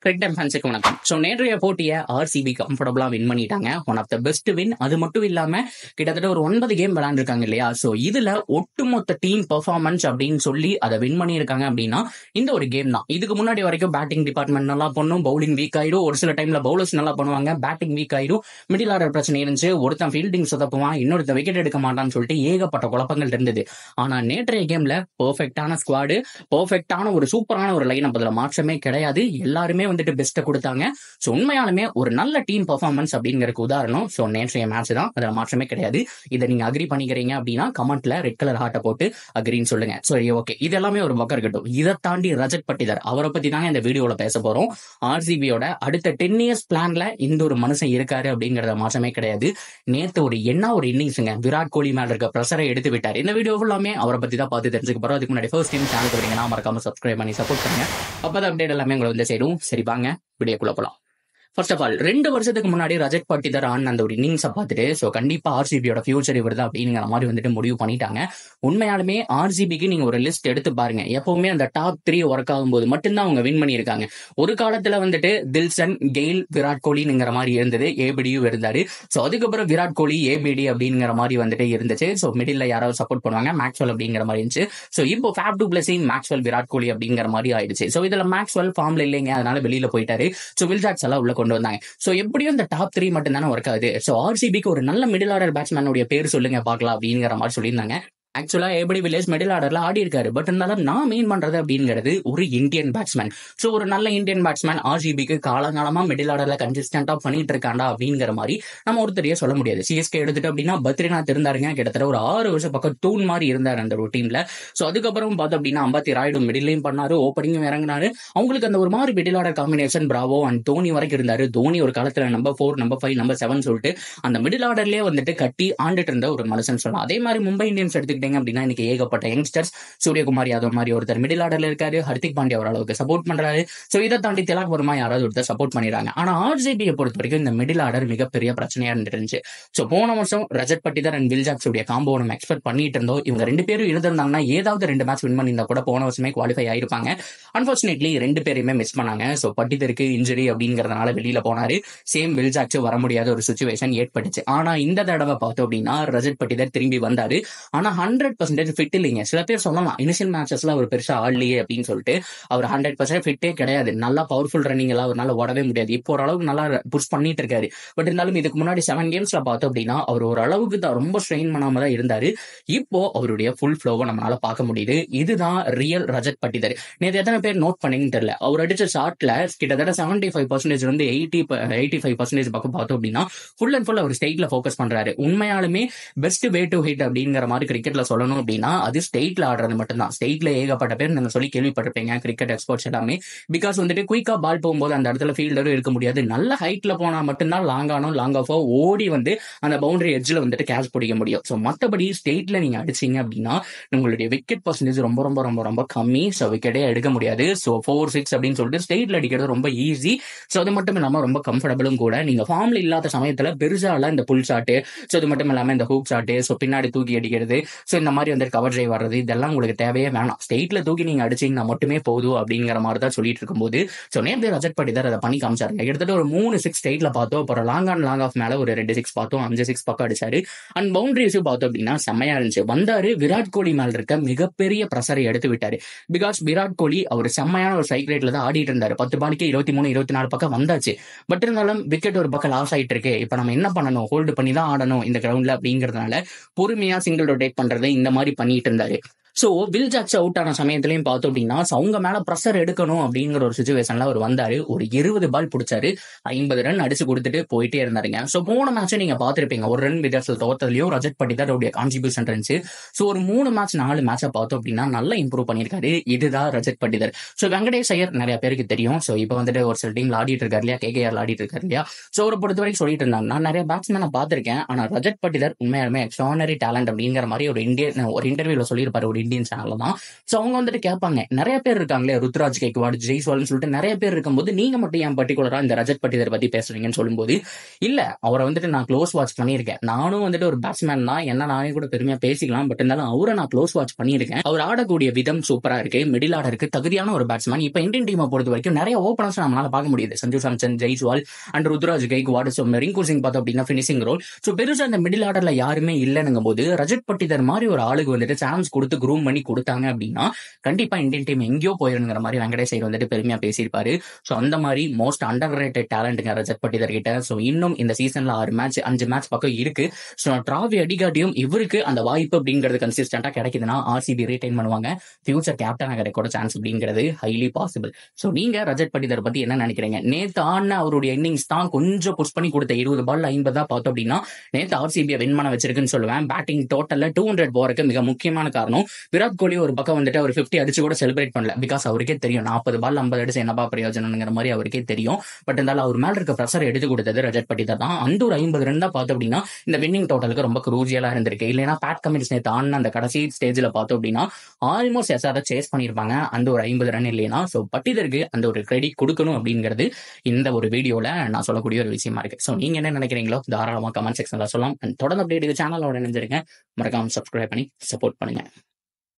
Cricket time ஃபேன்ஸுக்கு வணக்கம். So நேற்றைய போட்டியை ஆர்சிபி கம்ஃபர்டபுளா வின் பண்ணிட்டாங்க. One of the best win. அது மட்டும் இல்லாம கிட்டத்தட்ட ஒரு 9 கேம் விளையாண்டுருக்காங்க இல்லையா. ஸோ இதுல ஒட்டுமொத்த டீம் பெர்ஃபார்மன்ஸ் அப்படின்னு சொல்லி அதை வின் பண்ணியிருக்காங்க அப்படின்னா இந்த ஒரு கேம் தான். இதுக்கு முன்னாடி வரைக்கும் பேட்டிங் டிபார்ட்மெண்ட் நல்லா பண்ணும், பவுலிங் வீக் ஆயிடும், ஒரு சில டைம்ல பவுலர்ஸ் நல்லா பண்ணுவாங்க, பேட்டிங் வீக் ஆயிடும், மிடில் ஆர்டர் பிரச்சனை இருந்துச்சு, ஒருத்தன் ஃபீல்டிங் சொதப்புவான், இன்னொருத்த விக்கெட் எடுக்க மாட்டான்னு சொல்லிட்டு ஏகப்பட்ட குழப்பங்கள் இருந்தது. ஆனா நேற்றைய கேம்ல பெர்ஃபெக்டான ஸ்குவாடு, பெர்ஃபெக்டான ஒரு சூப்பரான ஒரு லைன் அப், அதுல மாற்றமே கிடையாது. எல்லாருமே வந்துட்டு பெஸ்ட்டை கொடுத்தாங்க. ஸோ உண்மையாலுமே ஒரு நல்ல டீம் பெர்ஃபார்மன்ஸ் அப்படிங்கிறதுக்கு உதாரணம் ஸோ நேற்றைய மேட்ச் தான். அதில் மாற்றமே கிடையாது. இதை நீங்க அக்ரி பண்ணிக்கிறீங்க அப்படின்னா கமெண்ட்ல ரெட் கலர் ஹார்ட்டை போட்டு அக்ரின்னு சொல்லுங்க. சரி, ஓகே, இது எல்லாமே ஒரு பக்கம் இருக்கட்டும். இதை தாண்டி ரஜத் பட்டிதார், அவரை பத்தி தாங்க இந்த வீடியோல பேச போறோம். ஆர்சிபியோட அடுத்த 10 இயர்ஸ் பிளான்ல இந்த ஒரு மனுஷன் இருக்காரு அப்படிங்கறத மாற்றமே கிடையாது. நேத்து ஒரு இன்னிங்ஸ்ங்க, விராட் கோலி மேல இருக்க பிரஷரை எடுத்து விட்டார். இந்த வீடியோ ஃபுல்லாமே அவரை பத்தி தான் பார்த்து தெரிஞ்சுக்க போறோம். அதுக்கு முன்னாடி ஃபர்ஸ்ட் டைம் சேனலுக்கு வரீங்கன்னா மறக்காம சப்ஸ்கிரைப் பண்ணி சப்போர்ட் பண்ணுங்க. அப்பதான் அப்டேட் எல்லாமே உங்களை வந்து சேரும். சரி, வாங்க வீடியோக்குள்ள போலாம். ஃபர்ஸ்ட் ஆஃப் ஆல் 2 வருஷத்துக்கு முன்னாடி ரஜத் பட்டிதார் அந்த ஒரு இன்னிங்ஸை பார்த்துட்டு ஸோ கண்டிப்பா ஆர்சிபியோட ஃபியூச்சர் இவர் தான் அப்படிங்கிற மாதிரி வந்துட்டு முடிவு பண்ணிட்டாங்க. உண்மையாலுமே ஆர்சிபிக்கு நீங்க ஒரு லிஸ்ட் எடுத்து பாருங்க. எப்பவுமே அந்த டாப் 3 ஒர்க் ஆகும்போது மட்டும்தான் அவங்க வின் பண்ணியிருக்காங்க. ஒரு காலத்துல வந்துட்டு தில்சன், கெயில், விராட் கோலிங்கிற மாதிரி இருந்தது, ஏபிடியும் இருந்தாரு. ஸோ அதுக்கப்புறம் விராட் கோலி, ஏபிடி அப்படிங்கிற மாதிரி வந்துட்டு இருந்துச்சு. ஸோ மிடில் யாராவது சப்போர்ட் பண்ணுவாங்க, மேக்ஸ்வெல் அப்படிங்கிற மாதிரி இருந்துச்சு. ஸோ இப்போ Faf du Plessis Maxwell, Virat Kohli அப்படிங்கிற மாதிரி ஆயிடுச்சு. ஸோ இதுல மேக்ஸ்வெல் ஃபார்ம்ல இல்லைங்க, அதனால வெளியில போயிட்டாரு. ஸோ வில் ஜாக்ஸ் எல்லாம் உள்ள கொண்டு வந்தாங்க. சோ எப்படியும் இந்த டாப் 3 மட்டும் தானே ஒர்க் ஆகுது. சோ ஆர்சிபிக்கு ஒரு நல்ல மிடில் ஆர்டர் பேட்ஸ்மேனுடைய பேர் சொல்லுங்க பார்க்கலாம் அப்படிங்கிற மாதிரி சொல்லியிருந்தாங்க. ஆக்சுவலா ஏபிடி வில்லியர்ஸ் மிடில் ஆர்டர்ல ஆடி இருக்காரு. பட் இருந்தாலும் நான் மீன் பண்றது அப்படிங்கிறது ஒரு இந்தியன் பேட்ஸ்மேன். சோ ஒரு நல்ல இந்தியன் பேட்ஸ்மேன் ஆர்சிபிக்கு காலங்காலமா மிடில் ஆர்டர்ல கன்சிஸ்டன்டா பண்ணிட்டு இருக்காண்டா அப்படிங்கிற மாதிரி நம்ம ஒருத்தரையே சொல்ல முடியாது. சிஎஸ்கே எடுத்துட்டு அப்படின்னா பத்ரிநாத் இருந்தாருங்க, கிட்டத்தட்ட ஒரு 6 வருஷம் பக்கம் தூண் மாதிரி இருந்தாரு அந்த ஒரு டீம்ல. சோ அதுக்கப்புறம் பார்த்தோம் அப்படின்னா அம்பத்தி ராயுடு மிடிலையும் பண்ணாரு, ஓப்பனிங்கும் இறங்கினாரு. அவங்களுக்கு அந்த ஒரு மாதிரி middle order combination Bravo and Dhoni வரைக்கும் இருந்தாரு. தோனி ஒரு காலத்துல நம்பர் 4, நம்பர் 5, நம்பர் 7 சொல்லிட்டு அந்த மிடில் ஆர்டர்லயே வந்துட்டு கட்டி ஆண்டுட்டு இருந்த ஒரு மனுஷன் சொல்லலாம். அதே மாதிரி மும்பை இந்தியன்ஸ் எடுத்துக்கிட்டீங்க அப்படின்னா இன்னைக்கு ஏகப்பட்ட யங்ஸ்டர்ஸ், சூரியகுமார் யாதவ் மாதிரி ஒருத்தர் மிடில் ஆர்டர்ல இருக்காரு, ஹர்திக் பாண்டியா ஓரளவுக்கு சப்போர்ட் பண்றாரு. சோ இதை தாண்டி திலக் வர்மா யாராவது ஒருத்தர் சப்போர்ட் பண்ணிடுறாங்க. ஆனா ஆர்சிபியை பொறுத்த வரைக்கும் இந்த மிடில் ஆர்டர் மிகப்பெரிய பிரச்சனையா இருந்துச்சு. சோ போன வருஷம் Rajat Patidar and Will Jacks உடைய காம்போ நம்ம எக்ஸ்பெக்ட் பண்ணிட்டு இருந்தோம். இவங்க 2 பேரும் இருந்திருந்தாங்கன்னா ஏதாவது 2 மேட்ச் வின் பண்ணியிருந்தா கூட போன வருஷமே குவாலிஃபை ஆயிருப்பாங்க. அன்பார்ச்சுனேட்லி 2 பேரையுமே மிஸ் பண்ணாங்க. சோ பட்டிதருக்கு இன்ஜுரி அப்படிங்கறதுனால வெளியில போனாரு. சேம் வில் ஜாக்ஸ் வர முடியாத ஒரு சுச்சுவேஷன் ஏற்பட்டுச்சு. ஆனா இந்த தடவை பார்த்தோம் அப்படின்னா ரஜத் பட்டிதார் திரும்பி வந்தாரு. ஆனா 100% ஃபிட் இல்லைங்க. சில பேர் சொல்லலாம் இனிஷியல் மேட்சஸ்ல அவர் பெருசா ஆடலையே அப்படின்னு சொல்லிட்டு. அவர் 100% ஃபிட்டே கிடையாது. நல்லா பவர்ஃபுல் ரன்னிங் எல்லாம் அவரால் ஓடவே முடியாது. இப்போ ஓரளவுக்கு நல்லா புஷ் பண்ணிட்டு இருக்காரு. பட் இருந்தாலும் இதுக்கு முன்னாடி 7 கேம்ஸ்ல பார்த்தோம் அப்படின்னா அவர் ஒரு அளவுக்கு தான் ரொம்ப ஸ்ட்ரெயின் பண்ணாம தான் இருந்தாரு. இப்போ அவருடைய ஃபுல் ஃப்ளோவை நம்மளால பார்க்க முடியுது. இதுதான் ரியல் ரஜத் பட்டிதார். நேற்று எத்தனை பேர் நோட் பண்ணீங்கன்னு தெரியல. அவர் அடிச்ச ஷாட்ல கிட்டத்தட்ட 75% வந்து 85% பக்கம் பார்த்தோம் அப்படின்னா ஃபுல் அண்ட் ஃபுல் அவர் ஸ்டேட்ல ஃபோக்கஸ் பண்றாரு. உண்மையாலுமே பெஸ்ட் வே டு ஹிட் அப்படிங்கிற மாதிரி கிரிக்கெட்ல சொல்லணும் அப்படின்னா அது ஸ்டேட்ல ஆடுறது மட்டும்தான். ஸ்டேட்ல ஏகப்பட்ட பேர் நீங்க சொல்லி கேள்விப்பட்டிருப்பீங்க கிரிக்கெட் எக்ஸ்பர்ட்ஸ் எல்லாமே. பிகாஸ் வந்துட்டு குயிக்கா பால் போகும்போது அந்த இடத்துல ஃபீல்டரும் இருக்க முடியாது. நல்ல ஹைட்ல போனா மட்டும்தான் லாங் ஆஃபோ ஓடி வந்து அந்த பவுண்டரி எட்ஜ்ல வந்துட்டு கேட்ச் பிடிக்க முடியும். ஸோ மற்றபடி ஸ்டேட்ல நீங்க அடிச்சீங்க அப்படின்னா உங்களுடைய விக்கெட் பர்சன்டேஜ் ரொம்ப ரொம்ப ரொம்ப ரொம்ப கம்மி. ஸோ விக்கெட்டே எடுக்க முடியாது. ஸோ 4-6 அப்படின்னு சொல்லிட்டு ஸ்டேட்ல அடிக்கிறது ரொம்ப ஈஸி. ஸோ அது மட்டும் இல்லாம ரொம்ப கம்ஃபர்டபுளும் கூட. நீங்க ஃபார்ம்ல இல்லாத சமயத்துல பெருசால இந்த புல் ஷாட்டு, ஸோ அது மட்டும் இல்லாம இந்த ஹூக் ஷாட்டு, ஸோ பின்னாடி தூக்கி அடிக்கிறது, ஸோ இந்த மாதிரி வந்து கவர் டிரைவ் வர்றது, இதெல்லாம் உங்களுக்கு தேவையே வேணாம். ஸ்டேட்ல தூக்கி நீங்க அடிச்சீங்கன்னா மட்டுமே போதும் அப்படிங்கிற மாதிரி தான் சொல்லிட்டு இருக்கும்போது ஸோ நேற்று ரஜத் பட்டிதார் அதை பண்ணி காமிச்சாருங்க. கிட்டத்தட்ட ஒரு 3-6 ஸ்டேட்ல பார்த்தோம். அப்புறம் லாங் ஆஃப் மேல ஒரு 2-6 பார்த்தோம், 5-6 பக்கம் அடிச்சாரு. அண்ட் பவுண்டரிஸும் பார்த்தோம் அப்படின்னா செம்மையா இருந்துச்சு. வந்தாரு, விராட் கோலி மேல இருக்க மிகப்பெரிய பிரஷரை எடுத்து விட்டாரு. பிகாஸ் விராட் கோலி அவர் செம்மையான ஒரு ஸ்ட்ரைக் ரேட்ல தான் ஆடிட்டு இருந்தாரு. 10 பாலுக்கு 23-24 பக்கம் வந்தாச்சு. பட் இருந்தாலும் விக்கெட் ஒரு பக்கம் லாஸ் ஆயிட்டு இருக்கு. இப்ப நம்ம என்ன பண்ணணும், ஹோல்டு பண்ணி தான் ஆடணும் இந்த கிரவுண்ட்ல அப்படிங்கறதுனால பொறுமையா சிங்கிள் ரொட்டேட் பண்றது இந்த மாதிரி பண்ணிட்டு இருந்தாரு. சோ வில் ஜாக்ஸ் அவுட் ஆன சமயத்திலையும் பார்த்தோம் அப்படின்னா அவங்க மேல பிரஷர் எடுக்கணும் அப்படிங்கிற ஒரு சுச்சுவேஷன்ல அவர் வந்தாரு. ஒரு 20 பால் பிடிச்சாரு, 50 ரன் அடிச்சு கொடுத்துட்டு போயிட்டே இருந்தாருங்க. சோ போன மேட்ச் நீங்க பாத்திருப்பீங்க, ஒரு ரன் வித்தியாசத்தில் தோத்ததுலயும் ரஜத் பட்டிதார் கான்ட்ரிபியூஷன் இருந்துச்சு. சோ ஒரு 3 மேட்ச் 4 மேட்சை பார்த்தோம் அப்படின்னா நல்லா இம்ப்ரூவ் பண்ணிருக்காரு. இதுதான் ரஜத் பட்டிதார். சோ வெங்கடேஷ் ஐயர் நிறைய பேருக்கு தெரியும். சோ இப்போ வந்துட்டு ஒரு சில டீம்ல ஆடிட்டு இருக்காரு இல்லையா, கேகேஆர் ஆடிட்டு இருக்காரு இல்லையா. சோ அவரை பொறுத்த வரைக்கும் சொல்லிட்டு இருந்தாங்க, நான் நிறைய பேட்ஸ்மேனை பார்த்திருக்கேன், ஆனா ரஜத் பட்டிதார் உண்மையாலுமே எக்ஸ்ட்ரானரி டேலண்ட் அப்படிங்கிற மாதிரி ஒரு இன்டர்வியூல சொல்லியிருப்பாரு. ஒரு இந்தியன் சேனல் தான். ஸோ அவங்க வந்துட்டு கேட்பாங்க, நிறைய பேர் இருக்காங்களே ருத்ராஜ் கைக்வாட், ஜெய்ஸ்வால்னு சொல்லிட்டு நிறைய பேர் இருக்கும்போது நீங்க மட்டும் ஏன் பர்டிகுலரா இந்த ரஜத் பட்டிதர் பத்தி பேசுறீங்கன்னு சொல்லும்போது, இல்ல அவரை வந்துட்டு நான் க்ளோஸ் வாட்ச் பண்ணியிருக்கேன். நானும் வந்துட்டு ஒரு பேட்ஸ்மேன் தான், என்ன நானே கூட பெருமையா பேசிக்கலாம். பட் இருந்தாலும் அவரை நான் க்ளோஸ் வாட்ச் பண்ணியிருக்கேன். அவர் ஆடக்கூடிய விதம் சூப்பரா இருக்கு. மிடில் ஆர்டருக்கு தகுதியான ஒரு பேட்ஸ்மேன். இப்ப இந்தியன் டீமை பொறுத்த வரைக்கும் நிறைய ஓபனர்ஸ் நம்மளால பார்க்க முடியுது. சஞ்சு சாம்சன், ஜெய்ஸ்வால் அண்ட் ருத்ராஜ் கைக்வாட், ரிங்கு சிங் பார்த்தோம் அப்படின்னா பினிஷிங் ரோல். ஸோ பெருசா அந்த மிடில் ஆர்டர்ல யாருமே இல்லைன்னும் போது ரஜத் பட்டிதர் மாதிரி ஒரு ஆளுக்கு வந்துட்டு சான்ஸ் கொடுத்து க்ரூம் பண்ணி கொடுத்தாங்க அப்படின்னா கண்டிப்பா இந்தியன் டீம் எங்கேயோ போயிருங்கிற மாதிரி வெங்கடேஷ் ஐயர் வந்துட்டு பெருமையா பேசியிருப்பாரு. ஸோ அந்த மாதிரி மோஸ்ட் அண்டர் ரேட்டட் டேலண்ட்டுங்க ரஜத் பட்டிதர் கிட்ட. ஸோ இன்னும் இந்த சீசன்ல 5 மேட்ச் பக்கம் இருக்கு. ஸோ டிராவி அடிக்காட்டியும் இவருக்கு அந்த வாய்ப்பு அப்படிங்கிறது கன்சிஸ்டன்டா கிடைக்குதுன்னா ஆர்சிபி ரீடைன் பண்ணுவாங்க. ஃபியூச்சர் கேப்டனா கிடைக்கூட சான்ஸ் அப்படிங்கிறது ஹைலி பாசிபிள். ஸோ நீங்க ரஜத் பட்டிதர் பத்தி என்ன நினைக்கிறீங்க? நேத்து ஆன அவருடைய இன்னிங்ஸ் தான் கொஞ்சம் புஷ் பண்ணி கொடுத்த 20 பால் 50 பார்த்தோம் அப்படின்னா நேத்து ஆர்சிபியை வின் பண்ண வச்சிருக்குன்னு சொல்லுவேன். பேட்டிங் டோட்டல்ல 200 போறதுக்கு மிக முக்கியமான காரணம் விராட் கோலி ஒரு பக்கம் வந்துட்டு அவர் 50 அடிச்சு கூட செலிப்ரேட் பண்ணல. பிகாஸ் அவருக்கே தெரியும் 40 பால் 50 அடிச்சு என்னப்பா பிரயோஜனம்ங்கிற மாதிரி அவருக்கே தெரியும். பட் இருந்தாலும் அவர் மேல இருக்க ப்ரெஷர் எடுத்து கொடுத்தது ரஜத் பட்டிதர் தான். அந்த ஒரு 50 ரன் தான் பார்த்தோம் அப்படின்னா இந்த வின்னிங் டோட்டலுக்கு ரொம்ப குரூசியலா இருந்திருக்கு. இல்லைன்னா பேட் கமின்ஸ் நேத்து ஆன அந்த கடைசி ஸ்டேஜ்ல பார்த்தோம் அப்படின்னா ஆல்மோஸ்ட் எஸ்ஆரை சேஸ் பண்ணிருப்பாங்க அந்த ஒரு 50 ரன் இல்லைன்னா. ஸோ பட்டிதருக்கு அந்த ஒரு கிரெடிட் கொடுக்கணும் அப்படிங்கிறது இந்த ஒரு வீடியோல நான் சொல்லக்கூடிய ஒரு விஷயமா இருக்கு. ஸோ நீங்க என்ன நினைக்கிறீங்களோ தாராளமா கமெண்ட் செக்ஷன்ல சொல்லலாம். தொடர்ந்து அப்டேட் சேனலோட நினைஞ்சிருங்க. மறக்காம சப்ஸ்கிரைப் பண்ணி சப்போர்ட் பண்ணுங்க.